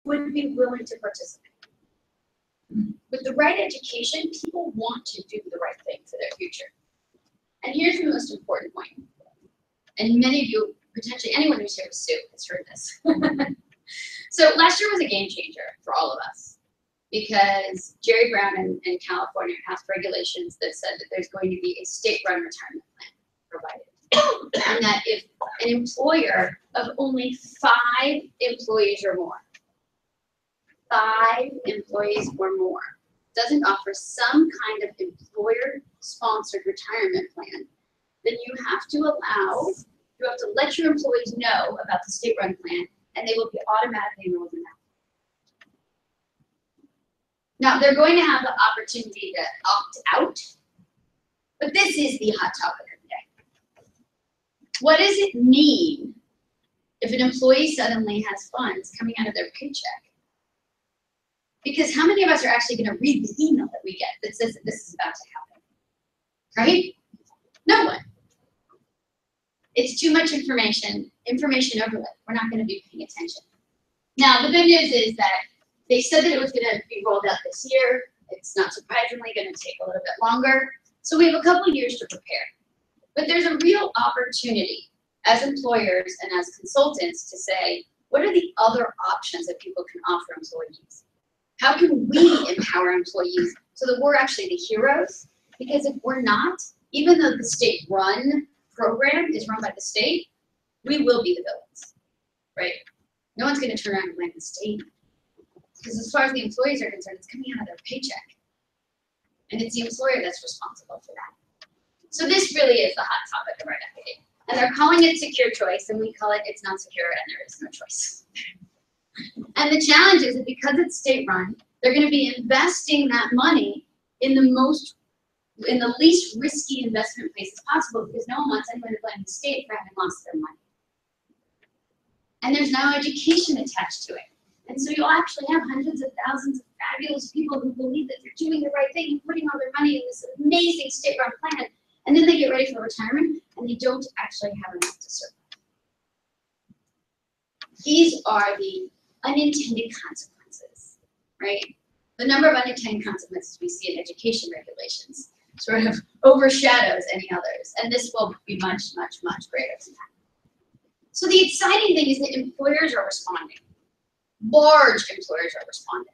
would be willing to participate. With the right education, people want to do the right thing for their future. And here's the most important point. And many of you, potentially anyone who's here with Sue, has heard this. So last year was a game changer for all of us because Jerry Brown in California passed regulations that said that there's going to be a state-run retirement plan provided. And that if an employer of only 5 employees or more, 5 employees or more, doesn't offer some kind of employer-sponsored retirement plan, then you have to let your employees know about the state-run plan, and they will be automatically enrolled in that. Now, they're going to have the opportunity to opt out, but this is the hot topic of the day. What does it mean if an employee suddenly has funds coming out of their paycheck? Because how many of us are actually going to read the email that we get that says that this is about to happen? Right? No one. It's too much information overload. We're not going to be paying attention. Now, the good news is that they said that it was going to be rolled out this year. It's not surprisingly going to take a little bit longer. So we have a couple years to prepare. But there's a real opportunity as employers and as consultants to say, what are the other options that people can offer employees? How can we empower employees so that we're actually the heroes? Because if we're not, even though the state-run program is run by the state, we will be the villains, right? No one's going to turn around and blame the state. Because as far as the employees are concerned, it's coming out of their paycheck. And it's the employer that's responsible for that. So this really is the hot topic of our decade. And they're calling it secure choice, and we call it it's not secure, and there is no choice. And the challenge is that because it's state-run, they're going to be investing that money in the least risky investment places possible because no one wants anyone to blame the state for having lost their money. And there's no education attached to it. And so you'll actually have hundreds of thousands of fabulous people who believe that they're doing the right thing and putting all their money in this amazing state-run plan, and then they get ready for retirement and they don't actually have enough to survive. These are the unintended consequences, right? The number of unintended consequences we see in education regulations sort of overshadows any others, and this will be much, much, much greater than that. So the exciting thing is that employers are responding. Large employers are responding.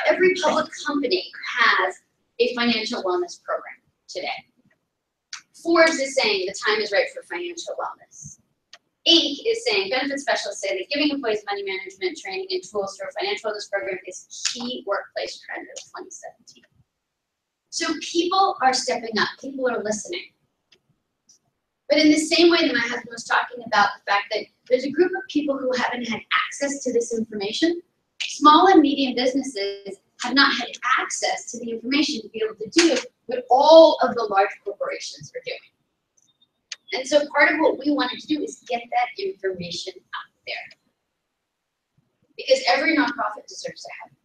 Every public company has a financial wellness program today. Forbes is saying the time is right for financial wellness. Inc. is saying benefit specialists say that giving employees money management training and tools through a financial wellness program is a key workplace trend of 2017. So people are stepping up. People are listening. But in the same way that my husband was talking about the fact that there's a group of people who haven't had access to this information, small and medium businesses have not had access to the information to be able to do what all of the large corporations are doing. And so part of what we wanted to do is get that information out there. Because every nonprofit deserves to have it.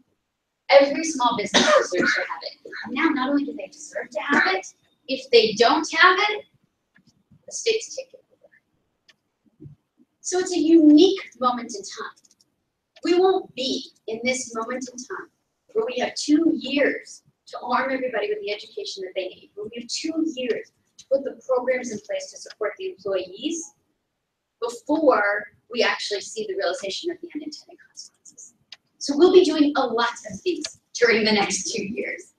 Every small business deserves to have it. And now, not only do they deserve to have it, if they don't have it, the state's taking it over. So it's a unique moment in time. We won't be in this moment in time where we have 2 years to arm everybody with the education that they need, where we have 2 years to put the programs in place to support the employees before we actually see the realization of the unintended consequences. So we'll be doing a lot of these during the next 2 years.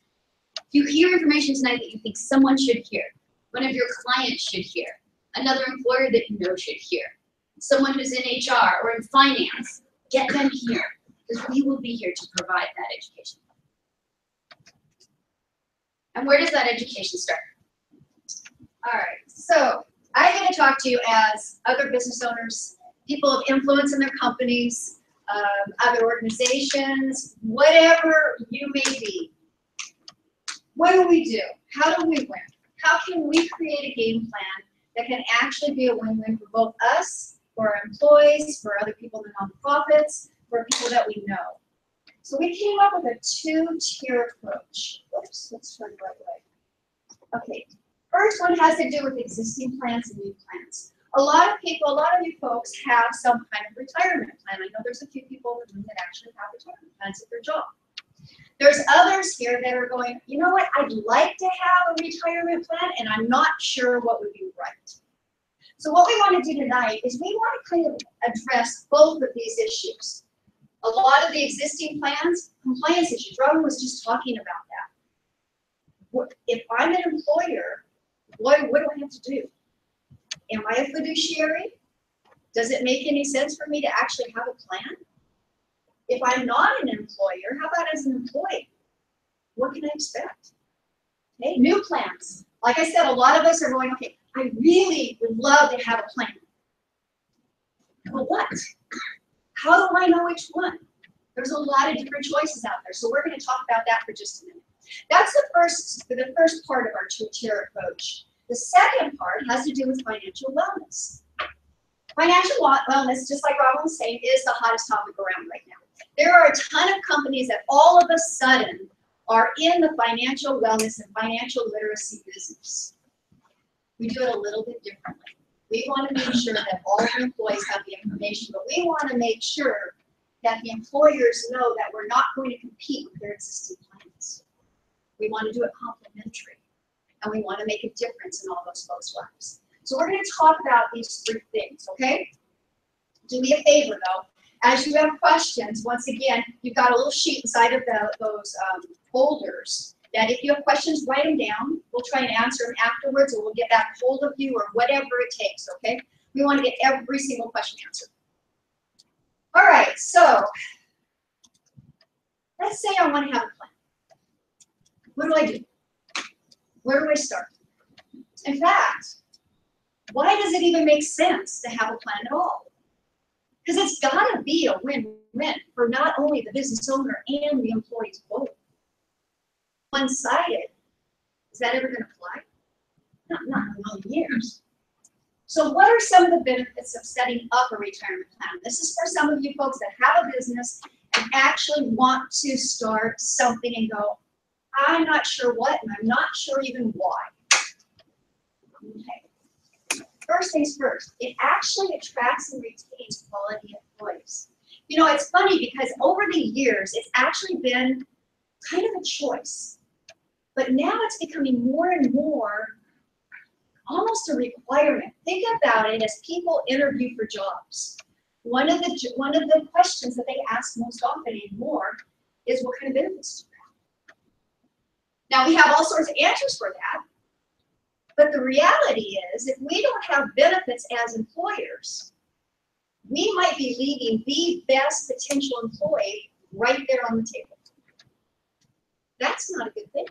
If you hear information tonight that you think someone should hear, one of your clients should hear, another employer that you know should hear, someone who's in HR or in finance, get them here, because we will be here to provide that education. And where does that education start? All right, so I'm going to talk to you as other business owners, people of influence in their companies, other organizations, whatever you may be. What do we do? How do we win? How can we create a game plan that can actually be a win-win for both us, for our employees, for other people in the nonprofits, for people that we know? So we came up with a 2-tier approach. Oops, let's turn the right way. Okay, first one has to do with existing plans and new plans. A lot of people, a lot of you folks have some kind of retirement plan. I know there's a few people in the room that actually have retirement plans at their job. There's others here that are going, you know what, I'd like to have a retirement plan and I'm not sure what would be right. So what we want to do tonight is we want to kind of address both of these issues. A lot of the existing plans, compliance issues. Robin was just talking about that. If I'm an employer, what do I have to do? Am I a fiduciary? Does it make any sense for me to actually have a plan? If I'm not an employer, how about as an employee? What can I expect? Okay, new plans. Like I said, a lot of us are going, okay, I really would love to have a plan. But what? How do I know which one? There's a lot of different choices out there. So we're going to talk about that for just a minute. That's the first part of our two-tier approach. The second part has to do with financial wellness. Financial wellness, just like Robin was saying, is the hottest topic around right now. There are a ton of companies that all of a sudden are in the financial wellness and financial literacy business. We do it a little bit differently. We want to make sure that all the employees have the information, but we want to make sure that the employers know that we're not going to compete with their existing plans. We want to do it complementary, and we want to make a difference in all those folks' lives. So we're going to talk about these three things, okay? Do me a favor, though. As you have questions, once again, you've got a little sheet inside of those folders that if you have questions, write them down. We'll try and answer them afterwards, or we'll get back hold of you, or whatever it takes, okay? We want to get every single question answered. All right, so let's say I want to have a plan. What do I do? Where do I start? In fact, why does it even make sense to have a plan at all? Because it's got to be a win-win for not only the business owner and the employees both. One-sided, is that ever going to fly? Not in a million years. So what are some of the benefits of setting up a retirement plan? This is for some of you folks that have a business and actually want to start something and go, I'm not sure what, and I'm not sure even why. Okay. First things first, it actually attracts and retains quality employees. You know, it's funny because over the years, it's actually been kind of a choice. But now it's becoming more and more almost a requirement. Think about it as people interview for jobs. One of the questions that they ask most often anymore is, what kind of benefits do you have? Now, we have all sorts of answers for that. But the reality is, if we don't have benefits as employers, we might be leaving the best potential employee right there on the table. That's not a good thing.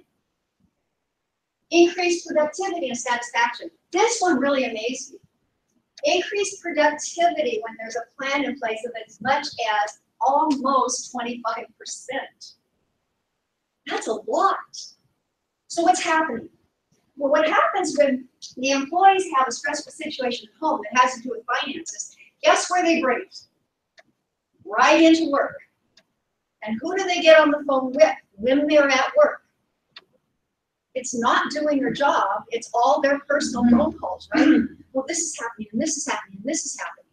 Increased productivity and satisfaction. This one really amazed me. Increased productivity when there's a plan in place of as much as almost 25%. That's a lot. So what's happening? Well, what happens when the employees have a stressful situation at home that has to do with finances, guess where they bring it? Right into work. And who do they get on the phone with when they're at work? It's not doing their job, it's all their personal phone calls, right? Well, this is happening, and this is happening, and this is happening.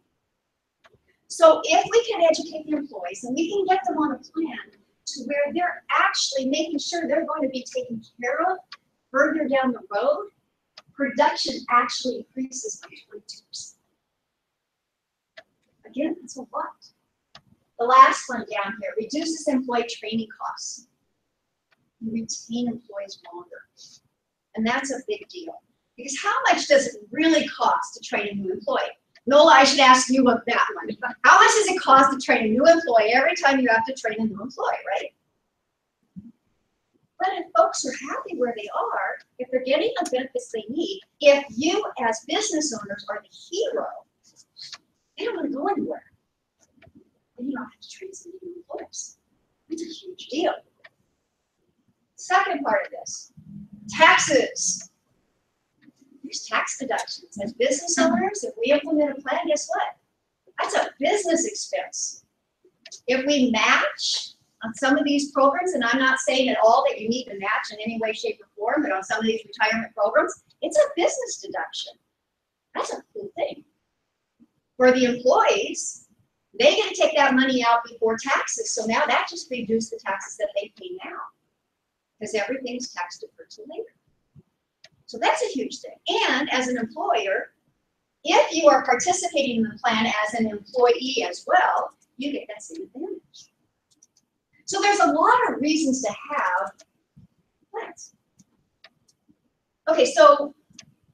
So if we can educate the employees and we can get them on a plan to where they're actually making sure they're going to be taken care of further down the road, production actually increases by 22%. Again, that's a lot. The last one down here, reduces employee training costs. You retain employees longer. And that's a big deal. Because how much does it really cost to train a new employee? Nola, I should ask you about that one. How much does it cost to train a new employee every time you have to train a new employee, right? But if folks are happy where they are, if they're getting the benefits they need, if you as business owners are the hero, they don't want to go anywhere. And you don't have to train some new employees. It's a huge deal. Second part of this, taxes. There's tax deductions. As business owners, if we implement a plan, guess what? That's a business expense. If we match on some of these programs, and I'm not saying at all that you need to match in any way, shape, or form, but on some of these retirement programs, it's a business deduction. That's a cool thing. For the employees, they get to take that money out before taxes, so now that just reduces the taxes that they pay now, because everything's tax deferred till later. So that's a huge thing. And as an employer, if you are participating in the plan as an employee as well, you get that same advantage. So there's a lot of reasons to have plans. Okay, so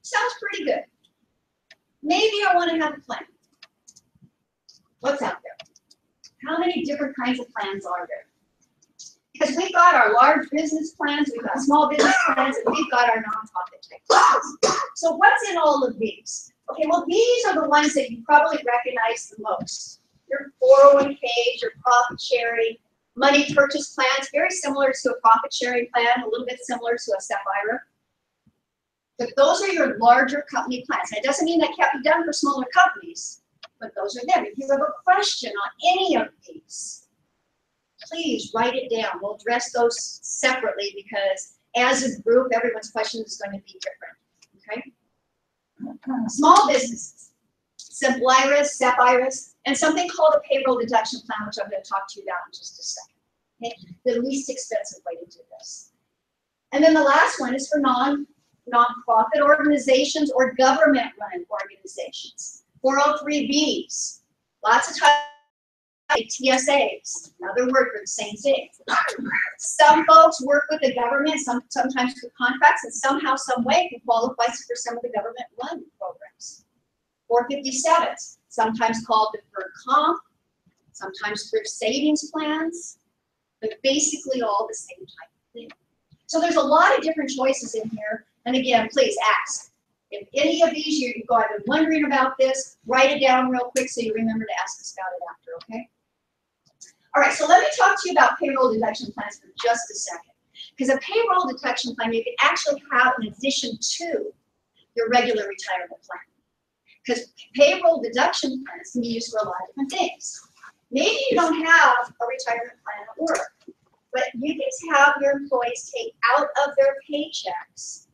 sounds pretty good. Maybe I want to have a plan. What's out there? How many different kinds of plans are there? Because we've got our large business plans, we've got small business plans, and we've got our nonprofit type plans. So what's in all of these? Okay, well, these are the ones that you probably recognize the most. Your 401k, your profit sharing, money purchase plans, very similar to a profit sharing plan, a little bit similar to a SEP IRA. But those are your larger company plans. That doesn't mean that can't be done for smaller companies, but those are them. If you have a question on any of these, please write it down. We'll address those separately because as a group, everyone's question is going to be different, okay? Small businesses, simple IRAs, SEP IRAs, and something called a payroll deduction plan, which I'm going to talk to you about in just a second. Okay? The least expensive way to do this. And then the last one is for nonprofit organizations or government-run organizations. 403Bs, lots of times TSAs, another word for the same thing. Some folks work with the government, sometimes through contracts, and somehow, some way can qualify for some of the government-run programs. 457s, sometimes called deferred comp, sometimes thrift savings plans, but basically all the same type of thing. So there's a lot of different choices in here, and again, please ask. If any of these you go, I've been wondering about this, write it down real quick so you remember to ask us about it after, okay? All right, so let me talk to you about payroll deduction plans for just a second. Because a payroll deduction plan you can actually have in addition to your regular retirement plan. Because payroll deduction plans can be used for a lot of different things. Maybe you don't have a retirement plan at work, but you can have your employees take out of their paychecks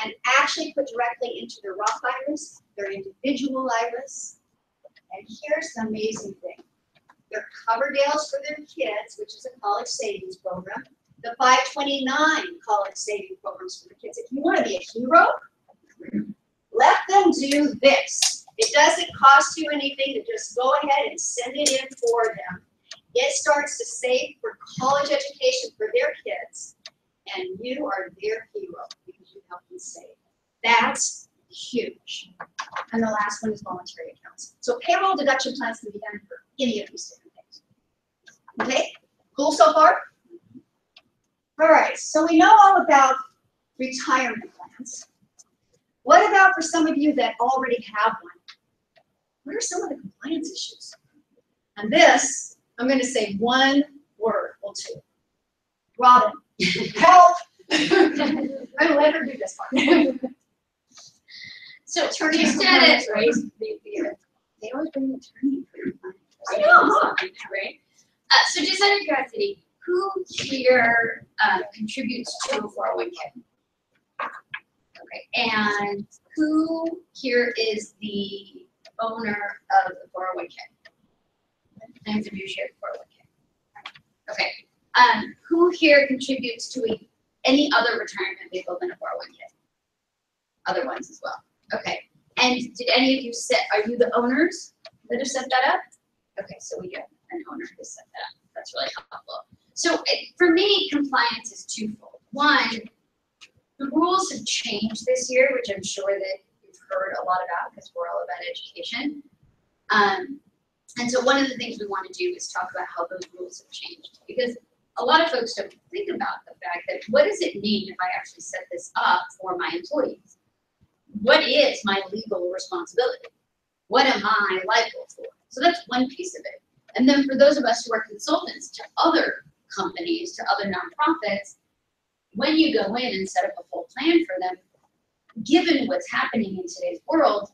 and actually put directly into their Roth IRAs, their individual IRAs. And here's the amazing thing. Their Coverdales for their kids, which is a college savings program. The 529 college savings programs for the kids. If you want to be a hero, let them do this. It doesn't cost you anything to just go ahead and send it in for them. It starts to save for college education for their kids, and you are their hero because you help them save. That's huge. And the last one is voluntary accounts. So payroll deduction plans can be done for any of these different things. Okay, cool so far? All right, so we know all about retirement plans. What about for some of you that already have one? What are some of the compliance issues? And this, I'm going to say one word or two. Robin, help! I'm going to let her do this part. So Attorney you said it, right? They always bring an attorney for your client. I know, right? So just out of curiosity, who here contributes to a 401k? Okay, and who here is the owner of the 401k? Names of you share 401k. Okay, who here contributes to any other retirement vehicle than a 401k? Other ones as well. Okay, and did any of you are you the owners that have set that up? Okay, so we get an owner who set that up. That's really helpful. So for me, compliance is twofold. One, the rules have changed this year, which I'm sure that you've heard a lot about because we're all about education. And so one of the things we want to do is talk about how those rules have changed, because a lot of folks don't think about the fact that what does it mean if I actually set this up for my employees? What is my legal responsibility? What am I liable for? So that's one piece of it. And then for those of us who are consultants to other companies, to other nonprofits, when you go in and set up a full plan for them, given what's happening in today's world,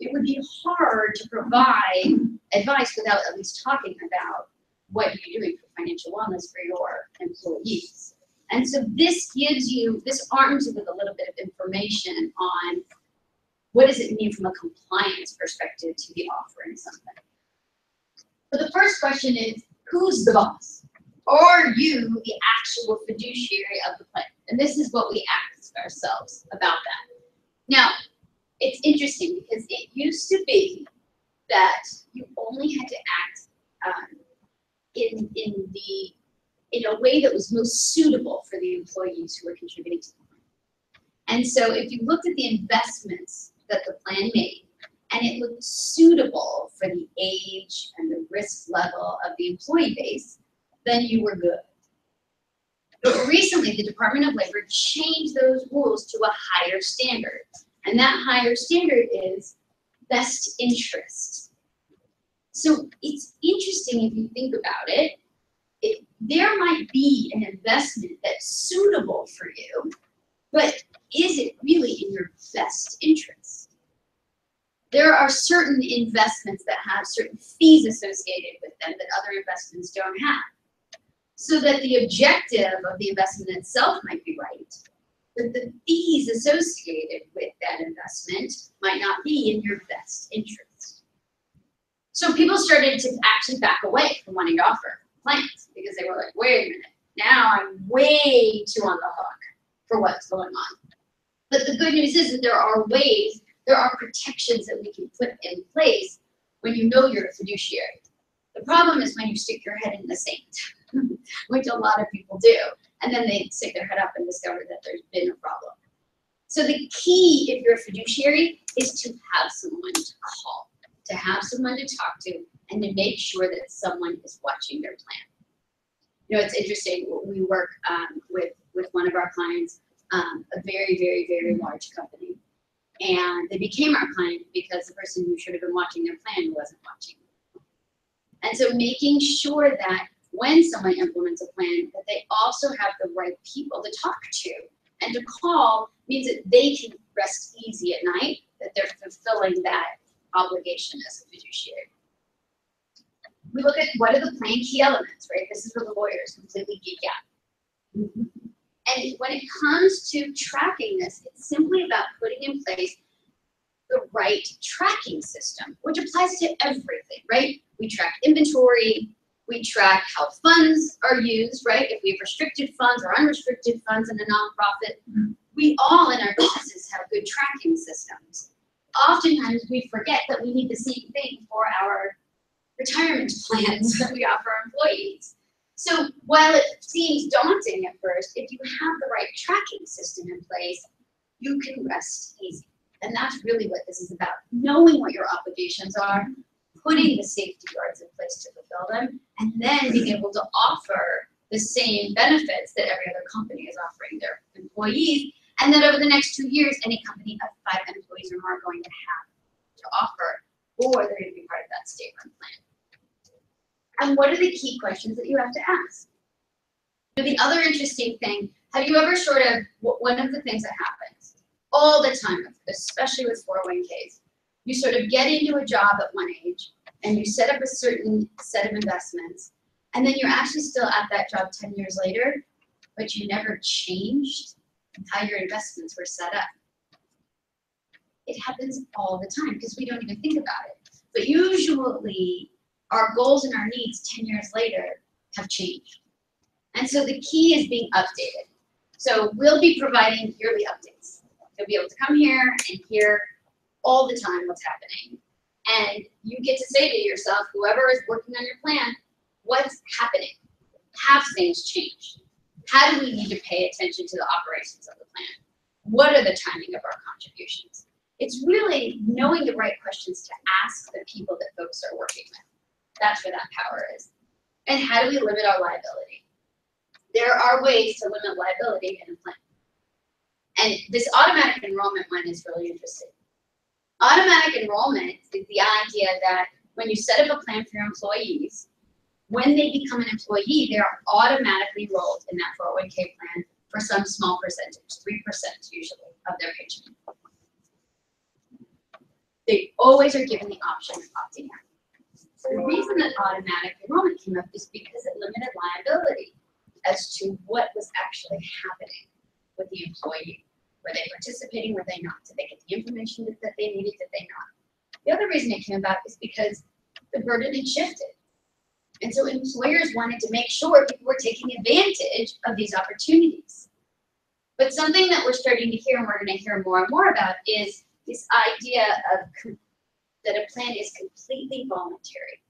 it would be hard to provide advice without at least talking about what you're doing for financial wellness for your employees. And so this gives you, this arms you with a little bit of information on what does it mean from a compliance perspective to be offering something? So the first question is, who's the boss? Are you the actual fiduciary of the plan? And this is what we ask ourselves about that. Now, it's interesting because it used to be that you only had to act in a way that was most suitable for the employees who were contributing to the plan. And so if you looked at the investments that the plan made, and it looked suitable for the age and the risk level of the employee base, then you were good. But recently, the Department of Labor changed those rules to a higher standard. And that higher standard is best interest. So it's interesting if you think about it. There might be an investment that's suitable for you, but is it really in your best interest? There are certain investments that have certain fees associated with them that other investments don't have. So that the objective of the investment itself might be right, but the fees associated with that investment might not be in your best interest. So people started to actually back away from wanting to offer plans because they were like, wait a minute, now I'm way too on the hook for what's going on. But the good news is that there are ways, there are protections that we can put in place when you know you're a fiduciary. The problem is when you stick your head in the sand, which a lot of people do, and then they stick their head up and discover that there's been a problem. So the key, if you're a fiduciary, is to have someone to call, to have someone to talk to, and to make sure that someone is watching their plan. You know, it's interesting, we work with one of our clients, a very, very, very large company. And they became our client because the person who should have been watching their plan wasn't watching. And so making sure that when someone implements a plan, that they also have the right people to talk to and to call means that they can rest easy at night, that they're fulfilling that obligation as a fiduciary. We look at what are the plan key elements, right? This is where the lawyers completely geek out. And when it comes to tracking this, it's simply about putting in place the right tracking system, which applies to everything, right? We track inventory, we track how funds are used, right? If we have restricted funds or unrestricted funds in a nonprofit, we all in our businesses have good tracking systems. Oftentimes we forget that we need the same thing for our retirement plans that we offer our employees. So while it seems daunting at first, if you have the right tracking system in place, you can rest easy. And that's really what this is about, knowing what your obligations are, putting the safety guards in place to fulfill them, and then being able to offer the same benefits that every other company is offering their employees, and that over the next 2 years, any company of 5 employees or more are going to have to offer, or they're going to be part of that state-run plan. And what are the key questions that you have to ask? The other interesting thing, have you ever one of the things that happens all the time, especially with 401ks, you sort of get into a job at one age and you set up a certain set of investments, and then you're actually still at that job 10 years later, but you never changed how your investments were set up. It happens all the time because we don't even think about it. But usually our goals and our needs 10 years later have changed. And so the key is being updated. So we'll be providing yearly updates. You'll be able to come here and hear all the time what's happening. And you get to say to yourself, whoever is working on your plan, what's happening? Have things changed? How do we need to pay attention to the operations of the plan? What are the timing of our contributions? It's really knowing the right questions to ask the people that folks are working with. That's where that power is. And how do we limit our liability? There are ways to limit liability in a plan. And this automatic enrollment one is really interesting. Automatic enrollment is the idea that when you set up a plan for your employees, when they become an employee, they are automatically enrolled in that 401k plan for some small percentage, 3% usually of their paycheck. They always are given the option of opting out. The reason that automatic enrollment came up is because it limited liability as to what was actually happening with the employee, Were they participating? Were they not? Did they get the information that they needed? Did they not? The other reason it came about is because the burden had shifted. And so employers wanted to make sure people were taking advantage of these opportunities. But something that we're starting to hear, and we're going to hear more and more about, is this idea of that a plan is completely voluntary.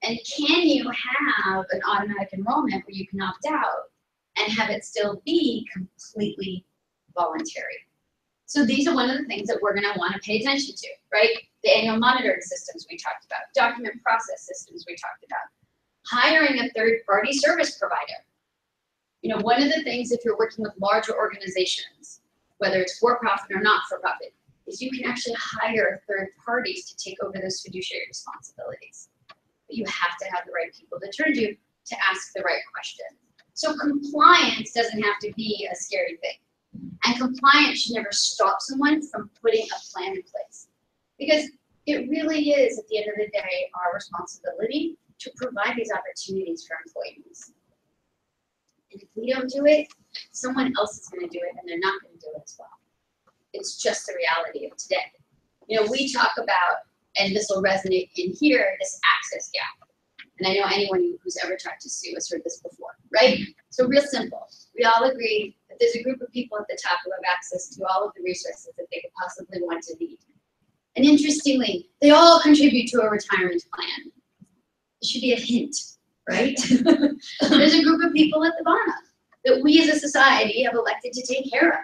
And can you have an automatic enrollment where you can opt out and have it still be completely voluntary? So these are one of the things that we're going to want to pay attention to, right? The annual monitoring systems we talked about, document process systems we talked about, hiring a third-party service provider. You know, one of the things if you're working with larger organizations, whether it's for-profit or not-for-profit, is you can actually hire third parties to take over those fiduciary responsibilities. But you have to have the right people to turn to ask the right questions. So compliance doesn't have to be a scary thing. And compliance should never stop someone from putting a plan in place. Because it really is, at the end of the day, our responsibility to provide these opportunities for employees. And if we don't do it, someone else is going to do it, and they're not going to do it as well. It's just the reality of today. You know, we talk about, and this will resonate in here, this access gap. And I know anyone who's ever talked to Sue has heard this before, right? So real simple. We all agree that there's a group of people at the top who have access to all of the resources that they could possibly want to need. And interestingly, they all contribute to a retirement plan. It should be a hint, right? There's a group of people at the bottom that we as a society have elected to take care of.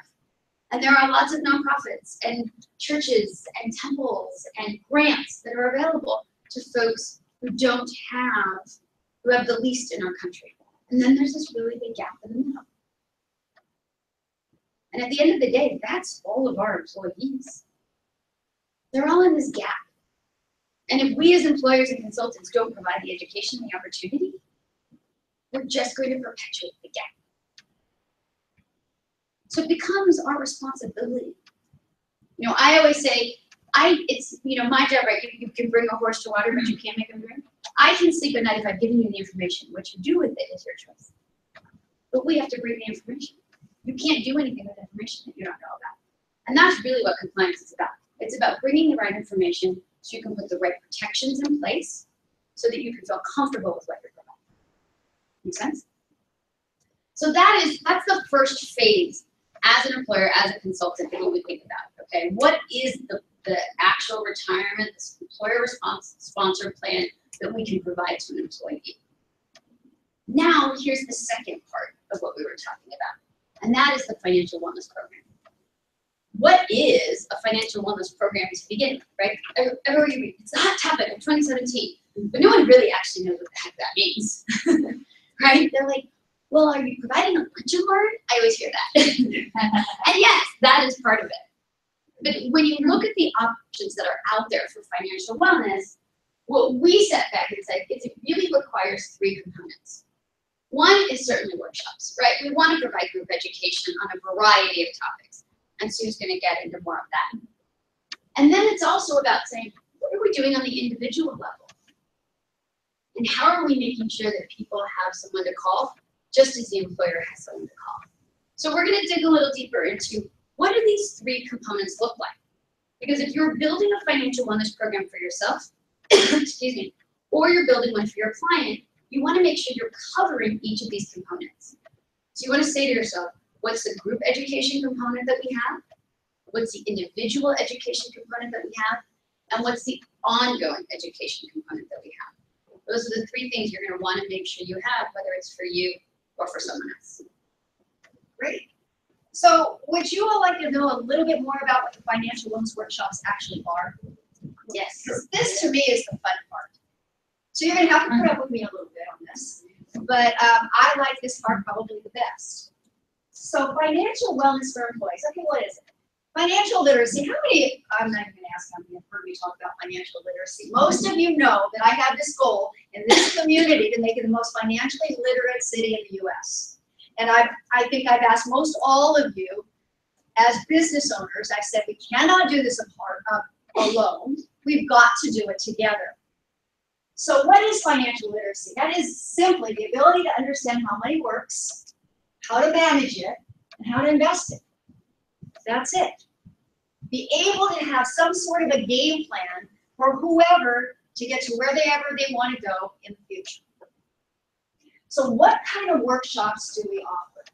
And there are lots of nonprofits and churches and temples and grants that are available to folks who have the least in our country. And then there's this really big gap in the middle. And at the end of the day, that's all of our employees. They're all in this gap. And if we as employers and consultants don't provide the education and the opportunity, we're just going to perpetuate the gap. So it becomes our responsibility. You know, I always say, it's my job, right? You can bring a horse to water, but you can't make him drink. I can sleep at night if I've given you the information. What you do with it is your choice. But we have to bring the information. You can't do anything with information that you don't know about. And that's really what compliance is about. It's about bringing the right information so you can put the right protections in place so that you can feel comfortable with what you're providing. Make sense? So that's the first phase as an employer, as a consultant that you would think about, okay? What is the actual retirement, this employer sponsored plan that we can provide to an employee? Now, here's the second part of what we were talking about, and that is the financial wellness program. What is a financial wellness program to begin with, right? Everywhere you read, it's the hot topic of 2017, but no one really actually knows what the heck that means, right? They're like, well, are you providing a luncheon learn? I always hear that. And yes, that is part of it. But when you look at the options that are out there for financial wellness, what we set back and said is it really requires three components. One is certainly workshops, right? We want to provide group education on a variety of topics. And Sue's going to get into more of that. And then it's also about saying, what are we doing on the individual level? And how are we making sure that people have someone to call, just as the employer has someone to call? So we're going to dig a little deeper into what do these three components look like? Because if you're building a financial wellness program for yourself, excuse me, or you're building one for your client, you want to make sure you're covering each of these components. So you want to say to yourself, what's the group education component that we have? What's the individual education component that we have? And what's the ongoing education component that we have? Those are the three things you're going to want to make sure you have, whether it's for you or for someone else. Great. So would you all like to know a little bit more about what the financial wellness workshops actually are? Yes. Because this to me is the fun part. So you're going to have to put up with me a little bit on this. But I like this part probably the best. So financial wellness for employees. Okay, what is it? Financial literacy. How many, I'm not even going to ask how many have heard me talk about financial literacy. Most of you know that I have this goal in this community to make it the most financially literate city in the U.S. And I think I've asked most all of you as business owners, I said we cannot do this alone. We've got to do it together. So what is financial literacy? That is simply the ability to understand how money works, how to manage it, and how to invest it. That's it. Be able to have some sort of a game plan for whoever to get to wherever they want to go in the future. So what kind of workshops do we offer?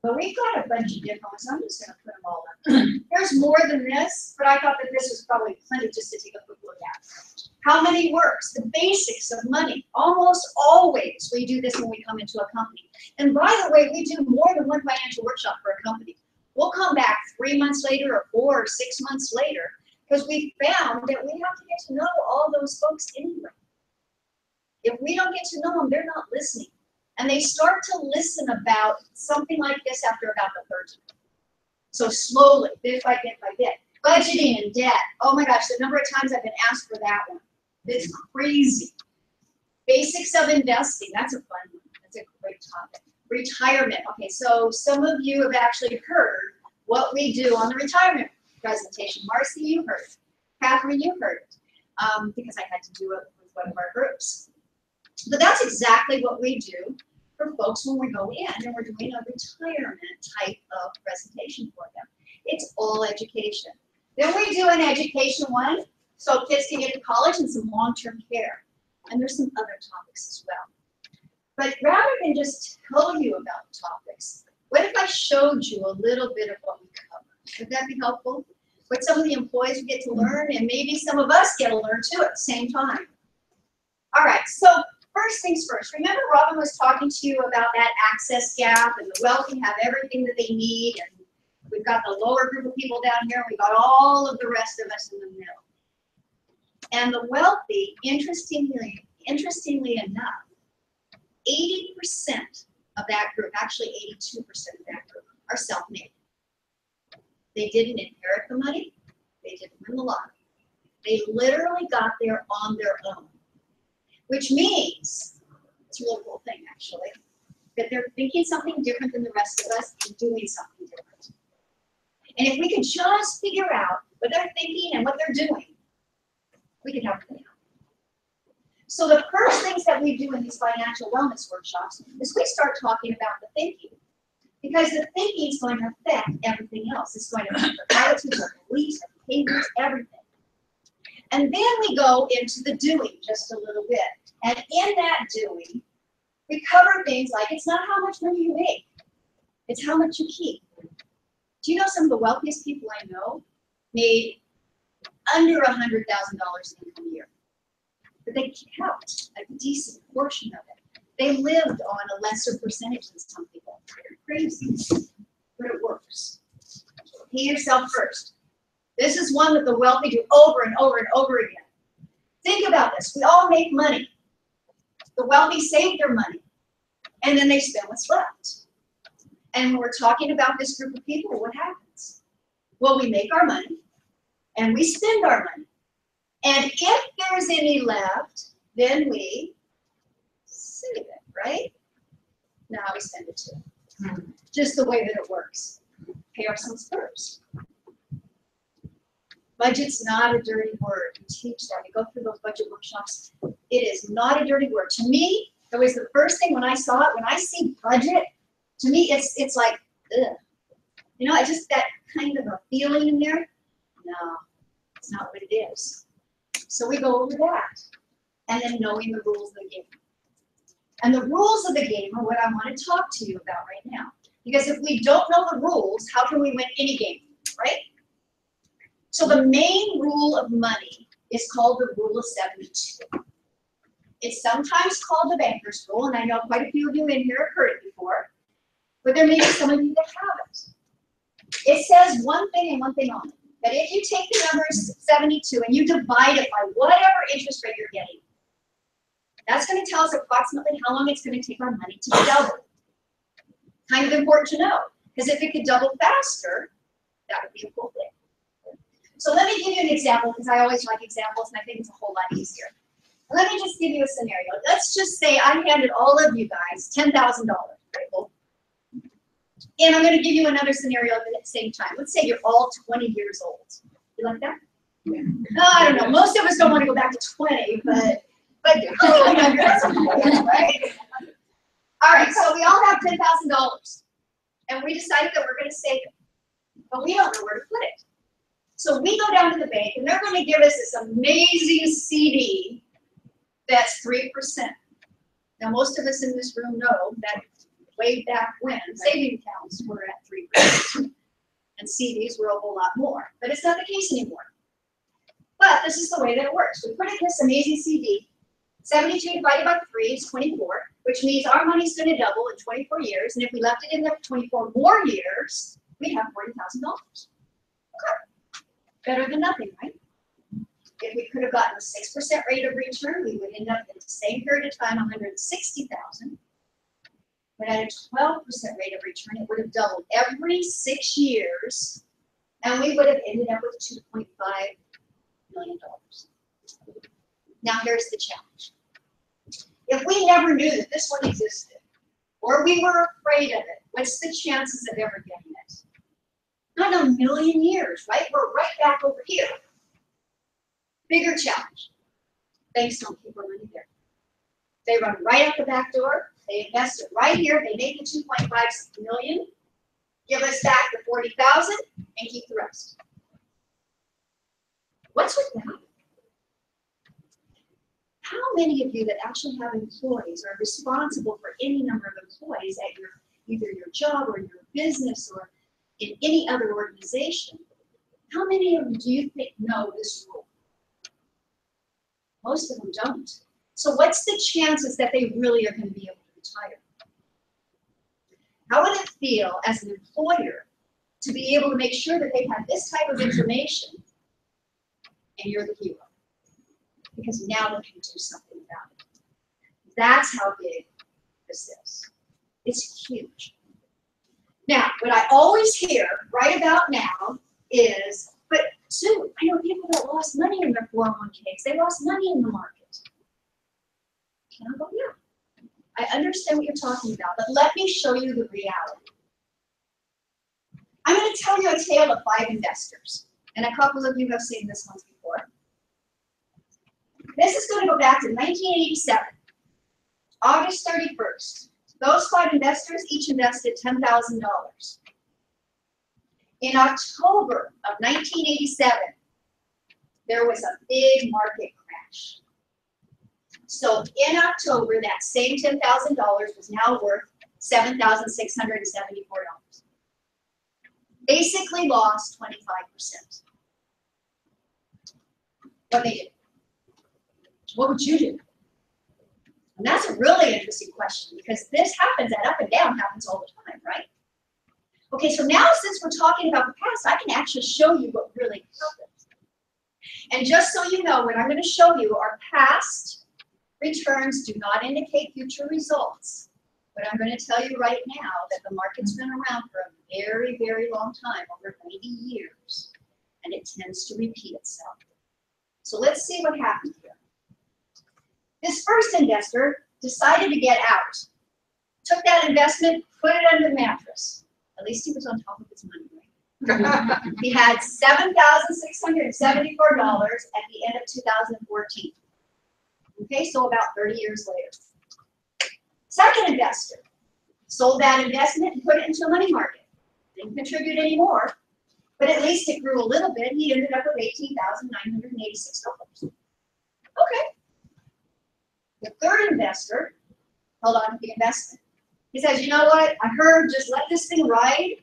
Well, we've got a bunch of different ones. I'm just going to put them all up. There's more than this, but I thought that this was probably plenty just to take a quick look at. How money works, the basics of money. Almost always we do this when we come into a company. And by the way, we do more than one financial workshop for a company. We'll come back 3 months later or 4 or 6 months later because we found that we have to get to know all those folks anyway. If we don't get to know them, they're not listening. And they start to listen about something like this after about the third time. So slowly, bit by bit by bit. Budgeting and debt. Oh my gosh, the number of times I've been asked for that one. It's crazy. Basics of investing. That's a fun one. That's a great topic. Retirement. Okay, so some of you have actually heard what we do on the retirement presentation. Marcy, you heard it. Catherine, you heard it. Because I had to do it with one of our groups. But that's exactly what we do for folks when we go in and we're doing a retirement type of presentation for them. It's all education. Then we do an education one, so kids can get to college and some long-term care. And there's some other topics as well. But rather than just tell you about the topics, what if I showed you a little bit of what we cover? Would that be helpful? What some of the employees would get to learn, and maybe some of us get to learn too at the same time. All right, so first things first. Remember Robin was talking to you about that access gap and the wealthy have everything that they need, and we've got the lower group of people down here, and we've got all of the rest of us in the middle. And the wealthy, interestingly enough, 80% of that group, actually 82% of that group, are self-made. They didn't inherit the money. They didn't win the lottery. They literally got there on their own, which means, it's a really cool thing actually, that they're thinking something different than the rest of us and doing something different. And if we could just figure out what they're thinking and what they're doing, we could help them out. So the first things that we do in these financial wellness workshops is we start talking about the thinking. Because the thinking is going to affect everything else. It's going to affect our attitudes, our beliefs, our behaviors, everything. And then we go into the doing just a little bit. And in that doing, we cover things like it's not how much money you make, it's how much you keep. Do you know some of the wealthiest people I know made under $100,000 income a year? But they kept a decent portion of it. They lived on a lesser percentage than some people. They're crazy, but it works. Pay yourself first. This is one that the wealthy do over and over and over again. Think about this. We all make money. The wealthy save their money, and then they spend what's left. And when we're talking about this group of people, what happens? Well, we make our money, and we spend our money. And if there's any left, then we save it, right? Now we spend it too. Just the way that it works. Pay ourselves first. Budget's not a dirty word. We teach that. We go through those budget workshops. It is not a dirty word. To me, it was the first thing when I saw it. When I see budget, to me, it's like, ugh. You know, just that kind of a feeling in there. No, it's not what it is. So we go over that. And then knowing the rules of the game. And the rules of the game are what I want to talk to you about right now. Because if we don't know the rules, how can we win any game, right? So the main rule of money is called the rule of 72. It's sometimes called the banker's rule, and I know quite a few of you in here have heard it before, but there may be some of you that haven't. It says one thing and one thing only, that if you take the number 72 and you divide it by whatever interest rate you're getting, that's going to tell us approximately how long it's going to take our money to double. Kind of important to know, because if it could double faster, that would be a cool thing. So let me give you an example, because I always like examples, and I think it's a whole lot easier. Let me just give you a scenario. Let's just say I handed all of you guys $10,000, right? Well, and I'm going to give you another scenario at the same time. Let's say you're all 20 years old. You like that? Yeah. I don't know. Most of us don't want to go back to 20, but you're a little younger, right? All right, so we all have $10,000, and we decided that we're going to save it. but we don't know where to put it. So we go down to the bank and they're going to give us this amazing CD that's 3%. Now, most of us in this room know that way back when, savings accounts were at 3%, and CDs were a whole lot more. But it's not the case anymore. But this is the way that it works. We put in this amazing CD. 72 divided by 3 is 24, which means our money's going to double in 24 years. And if we left it in there for 24 more years, we'd have $40,000. Okay. Better than nothing, right? If we could have gotten a 6% rate of return, we would end up in the same period of time, $160,000. But at a 12% rate of return, it would have doubled every 6 years, and we would have ended up with $2.5 million. Now here's the challenge. If we never knew that this one existed, or we were afraid of it, what's the chances of ever getting it? Not a million years, right? We're right back over here. Bigger challenge. Banks don't keep our money there. They run right out the back door. They invest it right here. They make the 2.5 million, give us back the 40,000, and keep the rest. What's with that? How many of you that actually have employees are responsible for any number of employees at your either your job or your business or in any other organization? How many of them do you think know this rule? Most of them don't. So what's the chances that they really are going to be able to retire? How would it feel as an employer to be able to make sure that they have this type of information and you're the hero? Because now they can do something about it. That's how big this is. It's huge. Now, what I always hear right about now is, but Sue, I know people that lost money in their 401ks. They lost money in the market. And I go, yeah, I understand what you're talking about, but let me show you the reality. I'm going to tell you a tale of 5 investors, and a couple of you have seen this one before. This is going to go back to 1987, August 31st. Those 5 investors each invested $10,000. In October of 1987, there was a big market crash. So in October, that same $10,000 was now worth $7,674. Basically lost 25%. What they did? What would you do? And that's a really interesting question because this happens, that up and down happens all the time, right? Okay, so now since we're talking about the past, I can actually show you what really happened. And just so you know, what I'm going to show you are past returns do not indicate future results. But I'm going to tell you right now that the market's been around for a very, very long time, over 90 years, and it tends to repeat itself. So let's see what happened here. This first investor decided to get out, took that investment, put it under the mattress. At least he was on top of his money, right? He had $7,674 at the end of 2014. Okay, so about 30 years later. Second investor sold that investment and put it into a money market. Didn't contribute any more, but at least it grew a little bit. He ended up with $18,986. Okay. The third investor held on to the investment. He says, you know what, I heard just let this thing ride,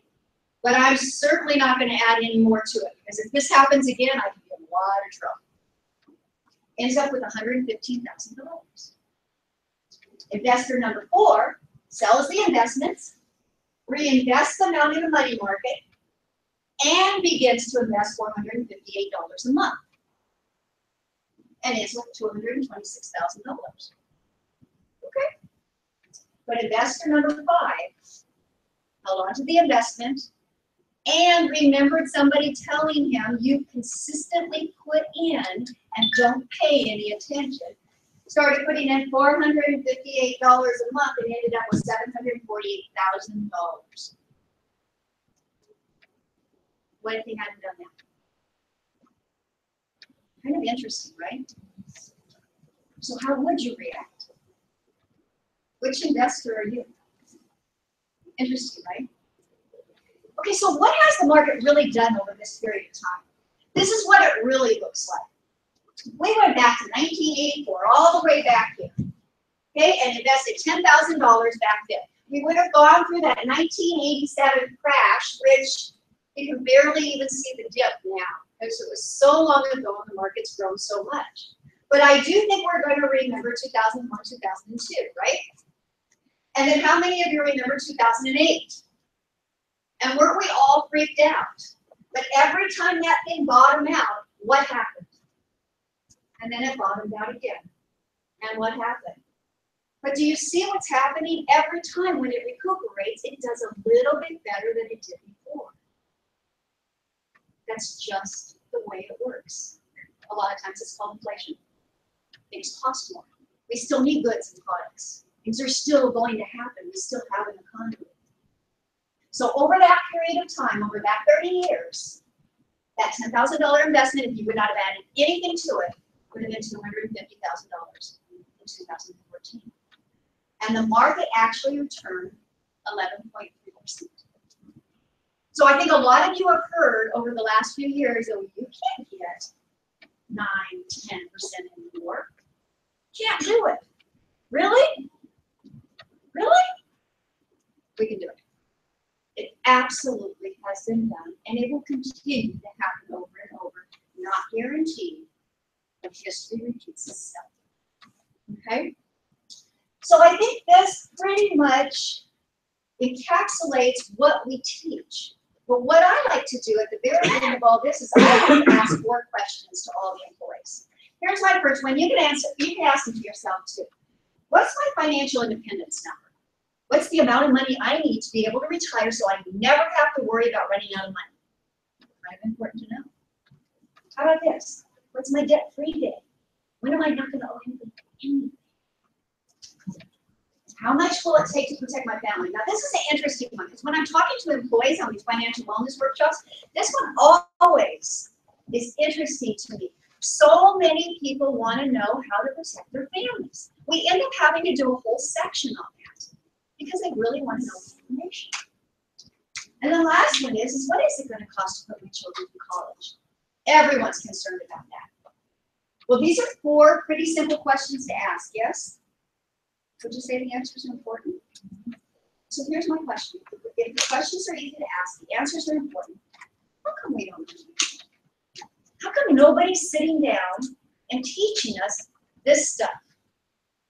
but I'm certainly not going to add any more to it because if this happens again, I could be in a lot of trouble. Ends up with $115,000. Investor number 4 sells the investments, reinvests them out in the money market, and begins to invest $458 a month. And ends with $226,000. Okay. But investor number 5 held on to the investment and remembered somebody telling him you consistently put in and don't pay any attention. Started putting in $458 a month and ended up with $748,000. What if he hadn't done that? Kind of interesting, right? So how would you react? Which investor are you? Interesting, right? Okay, so what has the market really done over this period of time? This is what it really looks like. We went back to 1984, all the way back here, okay, and invested $10,000 back then. We would have gone through that 1987 crash, which you can barely even see the dip now, because it was so long ago and the market's grown so much. But I do think we're going to remember 2001, 2002, right? And then how many of you remember 2008? And weren't we all freaked out? But every time that thing bottomed out, what happened? And then it bottomed out again. And what happened? But do you see what's happening? Every time when it recuperates, it does a little bit better than it did before. That's just the way it works. A lot of times it's called inflation. Things cost more. We still need goods and products. Things are still going to happen. We still have an economy. So over that period of time, over that 30 years, that $10,000 investment, if you would not have added anything to it, would have been $250,000 in 2014. And the market actually returned 11.3%. So I think a lot of you have heard over the last few years that you can't get 9, 10% anymore. Can't do it. Really? Really? We can do it. It absolutely has been done, and it will continue to happen over and over. Not guaranteed, but history repeats itself. Okay? So I think this pretty much encapsulates what we teach. But what I like to do at the very end of all this is I like to ask 4 questions to all the employees. Here's my first one. You can answer. You can ask them to yourself too. What's my financial independence number? What's the amount of money I need to be able to retire so I never have to worry about running out of money? Kind of important to know. How about this? What's my debt-free day? When am I not going to owe anything? How much will it take to protect my family? Now, this is an interesting one, because when I'm talking to employees on these financial wellness workshops, this one always is interesting to me. So many people want to know how to protect their families. We end up having to do a whole section on that, because they really want to know the information. And the last one is what is it going to cost to put my children through college? Everyone's concerned about that. Well, these are 4 pretty simple questions to ask, yes? Would you say the answers are important? So here's my question. If the questions are easy to ask, the answers are important, how come we don't do it? How come nobody's sitting down and teaching us this stuff?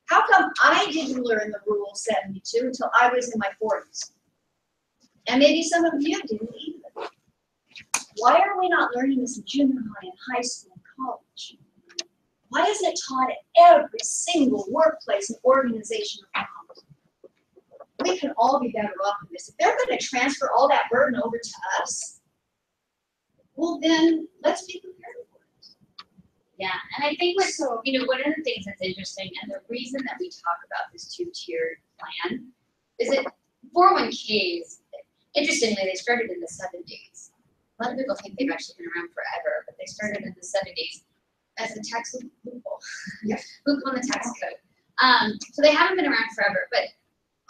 How come I didn't learn the Rule 72 until I was in my 40s? And maybe some of you didn't either. Why are we not learning this in junior high and high school and college? Why isn't it taught at every single workplace and organization around? We can all be better off in this. If they're going to transfer all that burden over to us, well then, let's be prepared for it. Yeah, and I think what, one of the things that's interesting, and the reason that we talk about this 2-tiered plan, is that 401ks, interestingly, they started in the 70s. A lot of people think they've actually been around forever, but they started in the 70s as a tax loophole. Yeah. Loophole in the tax code. So they haven't been around forever, but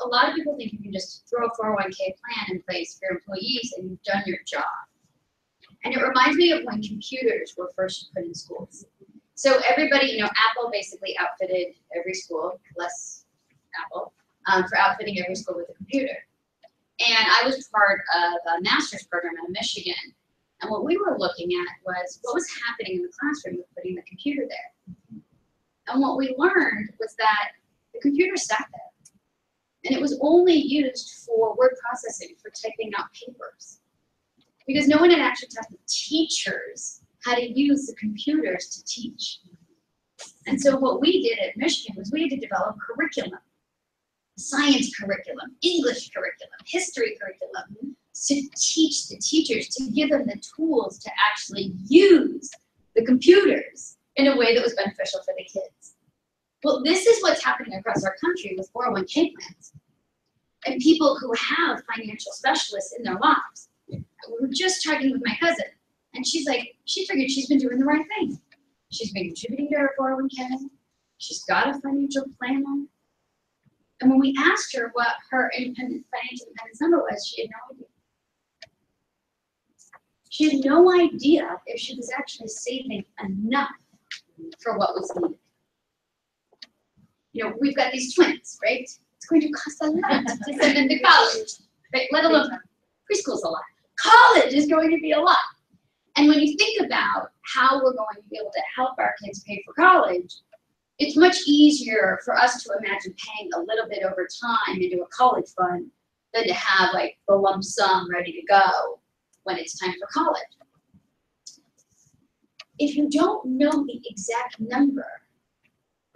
a lot of people think you can just throw a 401k plan in place for employees and you've done your job. And it reminds me of when computers were first put in schools. So everybody, Apple basically outfitted every school, less Apple, for outfitting every school with a computer. And I was part of a master's program in Michigan. And what we were looking at was what was happening in the classroom with putting the computer there. And what we learned was that the computer sat there. And it was only used for word processing, for typing out papers. Because no one had actually taught the teachers how to use the computers to teach. And so what we did at Michigan was we had to develop curriculum. Science curriculum, English curriculum, history curriculum, to teach the teachers, to give them the tools to actually use the computers in a way that was beneficial for the kids. Well, this is what's happening across our country with 401k plans and people who have financial specialists in their lives. We were just talking with my cousin, and she's like, she figured she's been doing the right thing. She's been contributing to her 401k. She's got a financial planner. And when we asked her what her financial independence number was, she had no idea. She had no idea if she was actually saving enough for what was needed. You know, we've got these twins, right? It's going to cost a lot to send them to college, right? Let alone preschool's a lot. College is going to be a lot. And when you think about how we're going to be able to help our kids pay for college, it's much easier for us to imagine paying a little bit over time into a college fund than to have like the lump sum ready to go when it's time for college. If you don't know the exact number,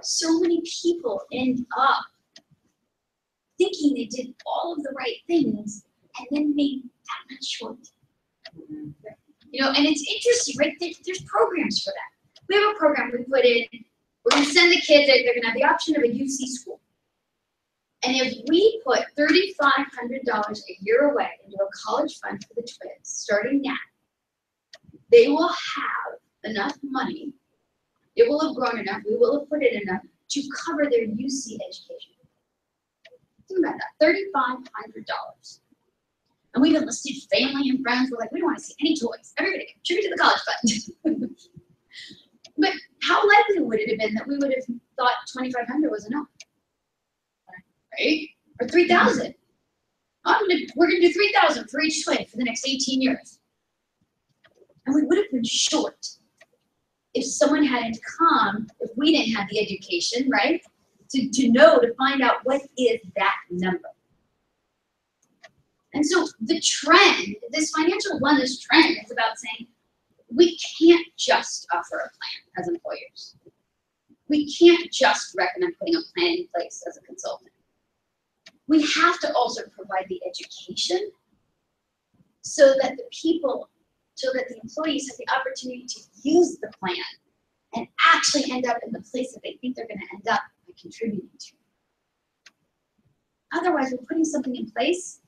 so many people end up thinking they did all of the right things and then being that much short. You know, and it's interesting, right? There's programs for that. We have a program we put in, we're gonna send the kids, they're gonna have the option of a UC school. And if we put $3,500 a year away into a college fund for the twins, starting now, they will have enough money, it will have grown enough, we will have put in enough to cover their UC education. Think about that, $3,500. And we've enlisted family and friends. We're like, we don't want to see any toys. Everybody contribute to the college fund. But how likely would it have been that we would have thought 2,500 was enough? Right? Or 3,000. We're going to do 3,000 for each twin for the next 18 years. And we would have been short if someone hadn't come, if we didn't have the education, right? To find out what is that number. And so the trend, this financial wellness trend is about saying, we can't just offer a plan as employers. We can't just recommend putting a plan in place as a consultant. We have to also provide the education so that the employees have the opportunity to use the plan and actually end up in the place that they think they're gonna end up by contributing to. Otherwise, we're putting something in place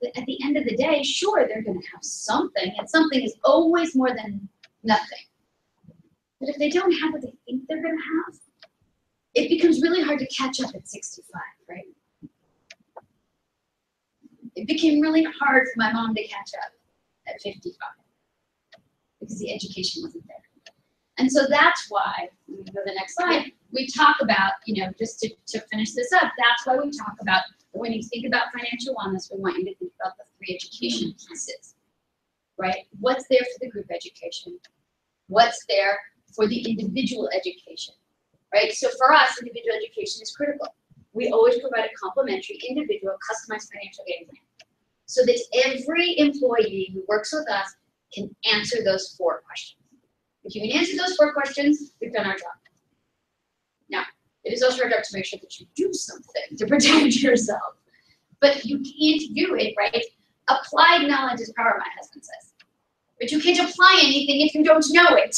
that at the end of the day, sure, they're gonna have something, and something is always more than nothing. But if they don't have what they think they're gonna have, it becomes really hard to catch up at 65, right? It became really hard for my mom to catch up at 55 because the education wasn't there. And so that's why, when we go to the next slide, we talk about, just to finish this up, that's why we talk about when you think about financial wellness, we want you to think about the 3 education pieces, right? What's there for the group education? What's there for the individual education, right? So for us, individual education is critical. We always provide a complimentary, individual, customized financial game plan so that every employee who works with us can answer those 4 questions. If you can answer those 4 questions, we've done our job. Now, it is also our job to make sure that you do something to protect yourself. But you can't do it, right? Applied knowledge is power, my husband says. But you can't apply anything if you don't know it.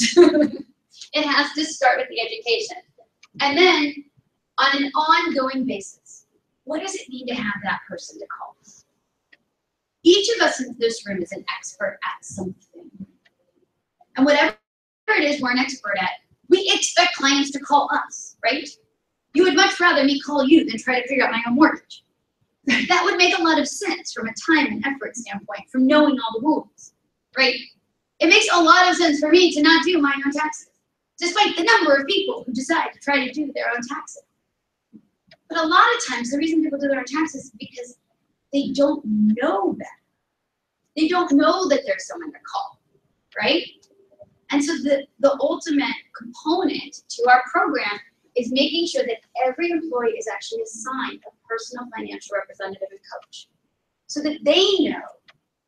It has to start with the education. And then, on an ongoing basis, what does it mean to have that person to call? Each of us in this room is an expert at something. And whatever it is we're an expert at, we expect clients to call us, right? You would much rather me call you than try to figure out my own mortgage. That would make a lot of sense from a time and effort standpoint, from knowing all the rules, right? It makes a lot of sense for me to not do my own taxes, despite the number of people who decide to try to do their own taxes. But a lot of times, the reason people do their own taxes is because they don't know better. They don't know that there's someone to call, right? And so the ultimate component to our program is making sure that every employee is actually assigned a personal financial representative and coach so that they know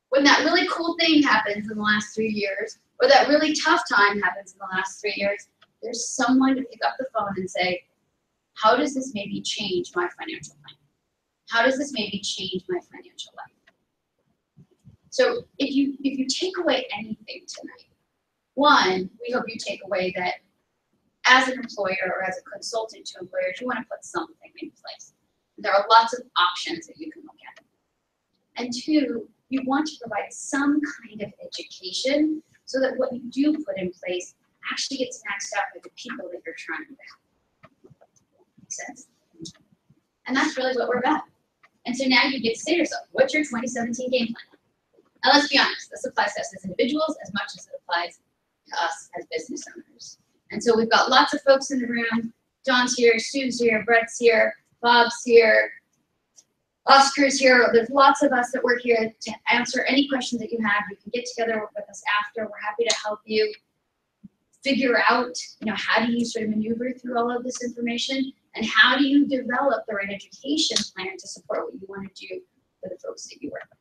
when that really cool thing happens in the last 3 years or that really tough time happens in the last 3 years, there's someone to pick up the phone and say, how does this maybe change my financial plan? How does this maybe change my financial life? So if you take away anything tonight, one, we hope you take away that as an employer or as a consultant to employers, you want to put something in place. There are lots of options that you can look at. And 2, you want to provide some kind of education so that what you do put in place actually gets maxed out by the people that you're trying to help. Makes sense? And that's really what we're about. And so now you get to say to yourself, what's your 2017 game plan? Now, let's be honest, this applies to us as individuals as much as it applies to us as business owners. And so we've got lots of folks in the room. John's here, Sue's here, Brett's here, Bob's here, Oscar's here. There's lots of us that work here to answer any questions that you have. You can get together with us after. We're happy to help you figure out, how do you sort of maneuver through all of this information, and how do you develop the right education plan to support what you want to do for the folks that you work with.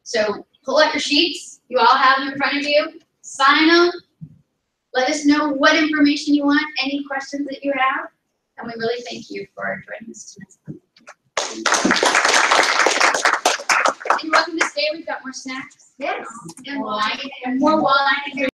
So pull out your sheets. You all have them in front of you. Sign them. Let us know what information you want, any questions that you have, and we really thank you for joining us tonight. And you're welcome to stay. We've got more snacks. Yes. And wine. And more wine.